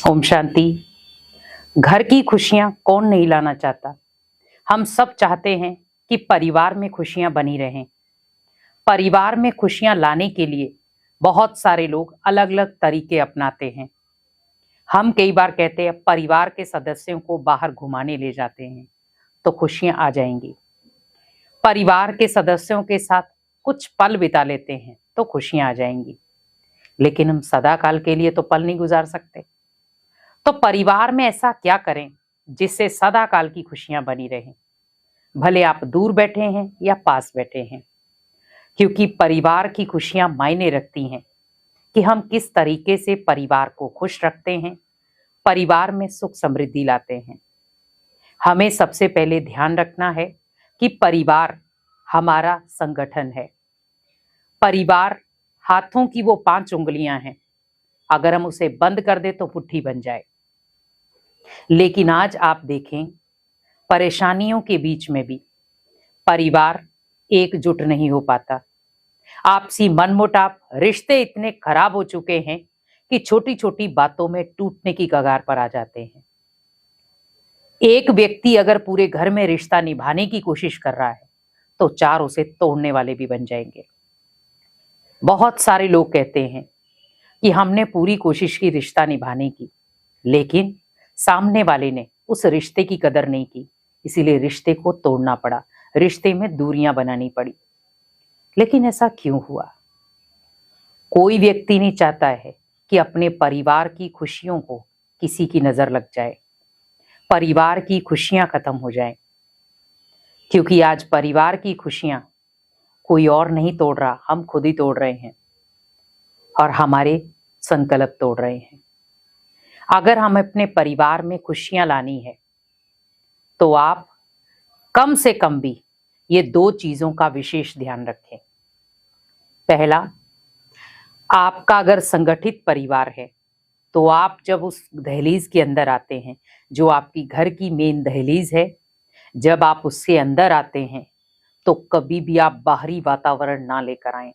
ओम शांति। घर की खुशियां कौन नहीं लाना चाहता। हम सब चाहते हैं कि परिवार में खुशियां बनी रहें। परिवार में खुशियां लाने के लिए बहुत सारे लोग अलग अलग तरीके अपनाते हैं। हम कई बार कहते हैं परिवार के सदस्यों को बाहर घुमाने ले जाते हैं तो खुशियां आ जाएंगी। परिवार के सदस्यों के साथ कुछ पल बिता लेते हैं तो खुशियां आ जाएंगी। लेकिन हम सदा काल के लिए तो पल नहीं गुजार सकते। तो परिवार में ऐसा क्या करें जिससे सदा काल की खुशियां बनी रहें, भले आप दूर बैठे हैं या पास बैठे हैं। क्योंकि परिवार की खुशियां मायने रखती हैं कि हम किस तरीके से परिवार को खुश रखते हैं, परिवार में सुख समृद्धि लाते हैं। हमें सबसे पहले ध्यान रखना है कि परिवार हमारा संगठन है। परिवार हाथों की वो 5 उंगलियां हैं, अगर हम उसे बंद कर दे तो मुट्ठी बन जाए। लेकिन आज आप देखें, परेशानियों के बीच में भी परिवार एकजुट नहीं हो पाता। आपसी मनमुटाव, रिश्ते इतने खराब हो चुके हैं कि छोटी छोटी बातों में टूटने की कगार पर आ जाते हैं। एक व्यक्ति अगर पूरे घर में रिश्ता निभाने की कोशिश कर रहा है तो 4 उसे तोड़ने वाले भी बन जाएंगे। बहुत सारे लोग कहते हैं कि हमने पूरी कोशिश की रिश्ता निभाने की, लेकिन सामने वाले ने उस रिश्ते की कदर नहीं की, इसीलिए रिश्ते को तोड़ना पड़ा, रिश्ते में दूरियां बनानी पड़ी। लेकिन ऐसा क्यों हुआ? कोई व्यक्ति नहीं चाहता है कि अपने परिवार की खुशियों को किसी की नजर लग जाए, परिवार की खुशियां खत्म हो जाएं। क्योंकि आज परिवार की खुशियां कोई और नहीं तोड़ रहा, हम खुद ही तोड़ रहे हैं और हमारे संकल्प तोड़ रहे हैं। अगर हम अपने परिवार में खुशियां लानी है तो आप कम से कम भी ये 2 चीजों का विशेष ध्यान रखें। पहला, आपका अगर संगठित परिवार है तो आप जब उस दहलीज के अंदर आते हैं, जो आपकी घर की मेन दहलीज है, जब आप उसके अंदर आते हैं तो कभी भी आप बाहरी वातावरण ना लेकर आए,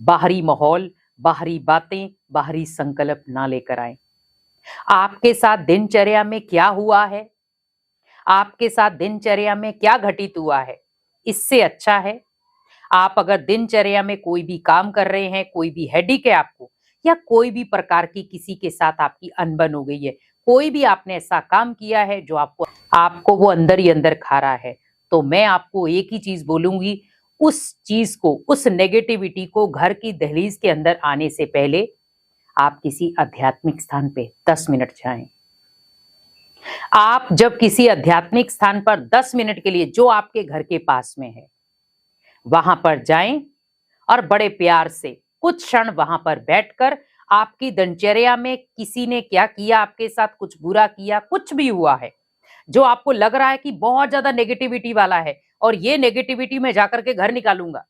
बाहरी माहौल, बाहरी बातें, बाहरी संकल्प ना लेकर आए। आपके साथ दिनचर्या में क्या हुआ है, आपके साथ दिनचर्या में क्या घटित हुआ है, इससे अच्छा है आप अगर दिनचर्या में कोई भी काम कर रहे हैं, कोई भी हेडेक है आपको, या कोई भी प्रकार की किसी के साथ आपकी अनबन हो गई है, कोई भी आपने ऐसा काम किया है जो आपको वो अंदर ही अंदर खा रहा है, तो मैं आपको एक ही चीज बोलूंगी, उस चीज को, उस नेगेटिविटी को घर की दहलीज के अंदर आने से पहले आप किसी आध्यात्मिक स्थान पे 10 मिनट जाएं। आप जब किसी आध्यात्मिक स्थान पर 10 मिनट के लिए, जो आपके घर के पास में है, वहां पर जाएं और बड़े प्यार से कुछ क्षण वहां पर बैठकर आपकी दिनचर्या में किसी ने क्या किया, आपके साथ कुछ बुरा किया, कुछ भी हुआ है जो आपको लग रहा है कि बहुत ज्यादा नेगेटिविटी वाला है और ये नेगेटिविटी में जाकर के घर निकालूंगा,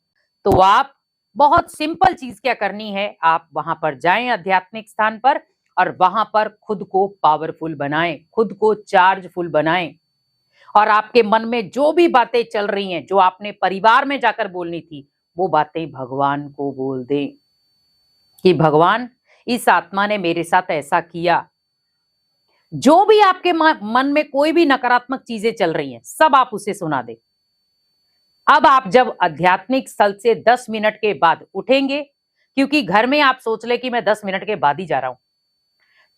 तो आप बहुत सिंपल चीज क्या करनी है, आप वहां पर जाएं आध्यात्मिक स्थान पर और वहां पर खुद को पावरफुल बनाएं, खुद को चार्जफुल बनाएं। और आपके मन में जो भी बातें चल रही हैं, जो आपने परिवार में जाकर बोलनी थी, वो बातें भगवान को बोल दें कि भगवान, इस आत्मा ने मेरे साथ ऐसा किया। जो भी आपके मन में कोई भी नकारात्मक चीजें चल रही हैं, सब आप उसे सुना दें। अब आप जब आध्यात्मिक स्थल से 10 मिनट के बाद उठेंगे, क्योंकि घर में आप सोच ले कि मैं 10 मिनट के बाद ही जा रहा हूं,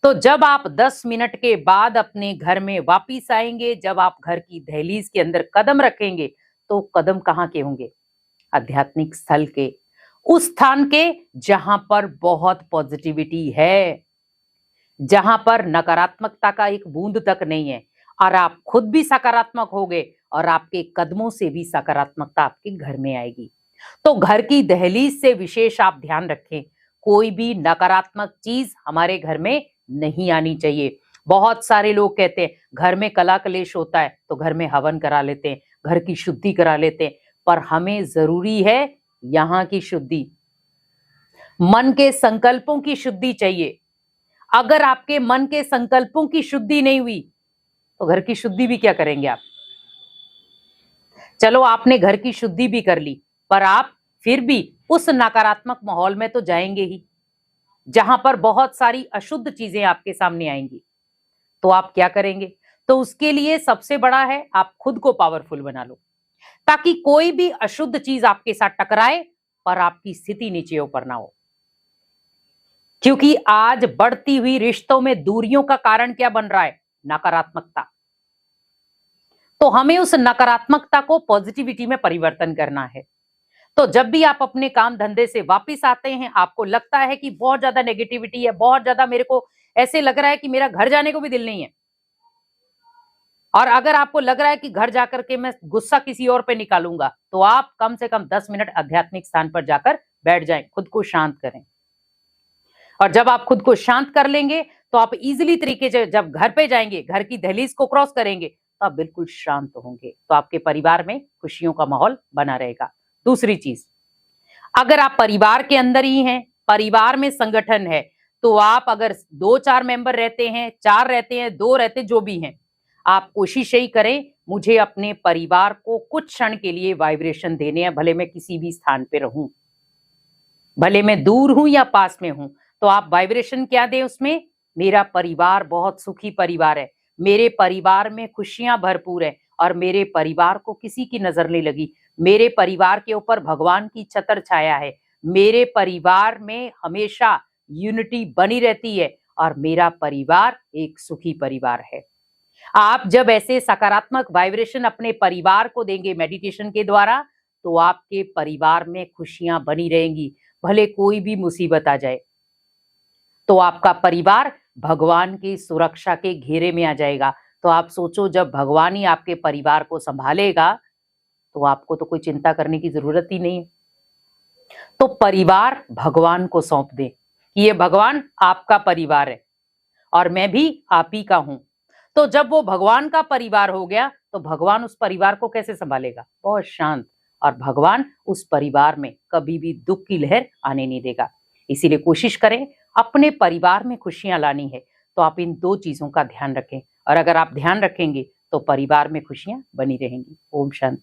तो जब आप 10 मिनट के बाद अपने घर में वापिस आएंगे, जब आप घर की दहलीज के अंदर कदम रखेंगे, तो कदम कहां के होंगे? आध्यात्मिक स्थल के, उस स्थान के जहां पर बहुत पॉजिटिविटी है, जहां पर नकारात्मकता का एक बूंद तक नहीं है, और आप खुद भी सकारात्मक होगे और आपके कदमों से भी सकारात्मकता आपके घर में आएगी। तो घर की दहलीज से विशेष आप ध्यान रखें, कोई भी नकारात्मक चीज हमारे घर में नहीं आनी चाहिए। बहुत सारे लोग कहते हैं घर में कला कलेश होता है तो घर में हवन करा लेते हैं, घर की शुद्धि करा लेते हैं, पर हमें जरूरी है यहाँ की शुद्धि, मन के संकल्पों की शुद्धि चाहिए। अगर आपके मन के संकल्पों की शुद्धि नहीं हुई तो घर की शुद्धि भी क्या करेंगे आप? चलो आपने घर की शुद्धि भी कर ली, पर आप फिर भी उस नकारात्मक माहौल में तो जाएंगे ही, जहां पर बहुत सारी अशुद्ध चीजें आपके सामने आएंगी। तो आप क्या करेंगे? तो उसके लिए सबसे बड़ा है, आप खुद को पावरफुल बना लो, ताकि कोई भी अशुद्ध चीज आपके साथ टकराए पर आपकी स्थिति नीचे ऊपर ना हो। क्योंकि आज बढ़ती हुई रिश्तों में दूरियों का कारण क्या बन रहा है? नकारात्मकता। तो हमें उस नकारात्मकता को पॉजिटिविटी में परिवर्तन करना है। तो जब भी आप अपने काम धंधे से वापस आते हैं, आपको लगता है कि बहुत ज्यादा नेगेटिविटी है, बहुत ज्यादा मेरे को ऐसे लग रहा है कि मेरा घर जाने को भी दिल नहीं है, और अगर आपको लग रहा है कि घर जाकर के मैं गुस्सा किसी और पे निकालूंगा, तो आप कम से कम 10 मिनट आध्यात्मिक स्थान पर जाकर बैठ जाएं, खुद को शांत करें। और जब आप खुद को शांत कर लेंगे तो आप इजीली तरीके से जब घर पे जाएंगे, घर की दहलीज को क्रॉस करेंगे, तो आप बिल्कुल शांत होंगे, तो आपके परिवार में खुशियों का माहौल बना रहेगा। दूसरी चीज, अगर आप परिवार के अंदर ही हैं, परिवार में संगठन है, तो आप अगर 2-4 मेंबर रहते हैं, 4 रहते हैं, 2 रहते, जो भी हैं, आप कोशिश यही करें, मुझे अपने परिवार को कुछ क्षण के लिए वाइब्रेशन देने हैं, भले मैं किसी भी स्थान पे रहूं, भले मैं दूर हूं या पास में हूं, तो आप वाइब्रेशन क्या दें उसमें? मेरा परिवार बहुत सुखी परिवार है, मेरे परिवार में खुशियां भरपूर है, और मेरे परिवार को किसी की नजर नहीं लगी, मेरे परिवार के ऊपर भगवान की छत्र छाया है, मेरे परिवार में हमेशा यूनिटी बनी रहती है, और मेरा परिवार एक सुखी परिवार है। आप जब ऐसे सकारात्मक वाइब्रेशन अपने परिवार को देंगे मेडिटेशन के द्वारा, तो आपके परिवार में खुशियां बनी रहेंगी, भले कोई भी मुसीबत आ जाए, तो आपका परिवार भगवान की सुरक्षा के घेरे में आ जाएगा। तो आप सोचो, जब भगवान ही आपके परिवार को संभालेगा, तो आपको तो कोई चिंता करने की जरूरत ही नहीं है। तो परिवार भगवान को सौंप दें कि ये भगवान आपका परिवार है और मैं भी आप ही का हूं। तो जब वो भगवान का परिवार हो गया, तो भगवान उस परिवार को कैसे संभालेगा? बहुत शांत। और भगवान उस परिवार में कभी भी दुख की लहर आने नहीं देगा। इसीलिए कोशिश करें, अपने परिवार में खुशियां लानी है तो आप इन 2 चीजों का ध्यान रखें, और अगर आप ध्यान रखेंगे तो परिवार में खुशियां बनी रहेंगी। ओम शांति।